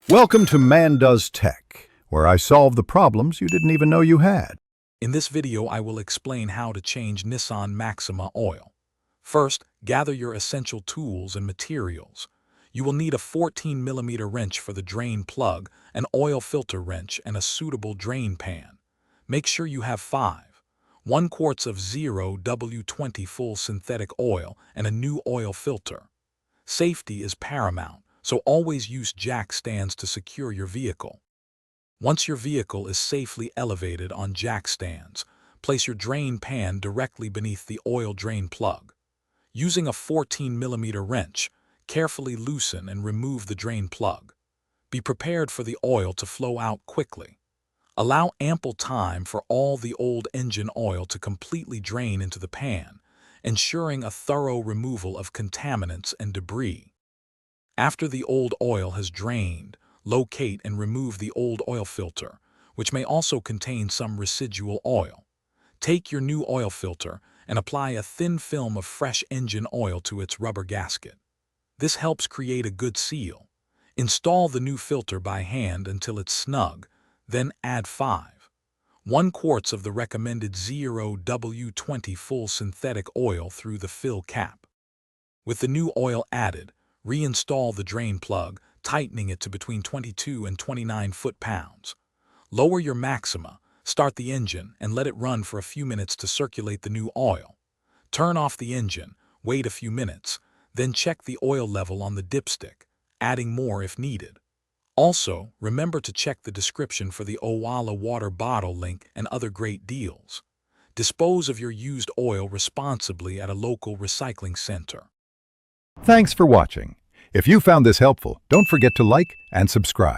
Welcome to Man Does Tech, where I solve the problems you didn't even know you had. In this video, I will explain how to change Nissan Maxima oil. First, gather your essential tools and materials. You will need a 14mm wrench for the drain plug, an oil filter wrench, and a suitable drain pan. Make sure you have 1 quarts of 0W20 full synthetic oil and a new oil filter. Safety is paramount, so always use jack stands to secure your vehicle. Once your vehicle is safely elevated on jack stands, place your drain pan directly beneath the oil drain plug. Using a 14mm wrench, carefully loosen and remove the drain plug. Be prepared for the oil to flow out quickly. Allow ample time for all the old engine oil to completely drain into the pan, ensuring a thorough removal of contaminants and debris. After the old oil has drained, locate and remove the old oil filter, which may also contain some residual oil. Take your new oil filter and apply a thin film of fresh engine oil to its rubber gasket. This helps create a good seal. Install the new filter by hand until it's snug, then add 1 quarts of the recommended 0W20 full synthetic oil through the fill cap. With the new oil added, reinstall the drain plug, tightening it to between 22 and 29 foot-pounds. Lower your Maxima, start the engine, and let it run for a few minutes to circulate the new oil. Turn off the engine, wait a few minutes, then check the oil level on the dipstick, adding more if needed. Also, remember to check the description for the Owala water bottle link and other great deals. Dispose of your used oil responsibly at a local recycling center. Thanks for watching. If you found this helpful, don't forget to like and subscribe.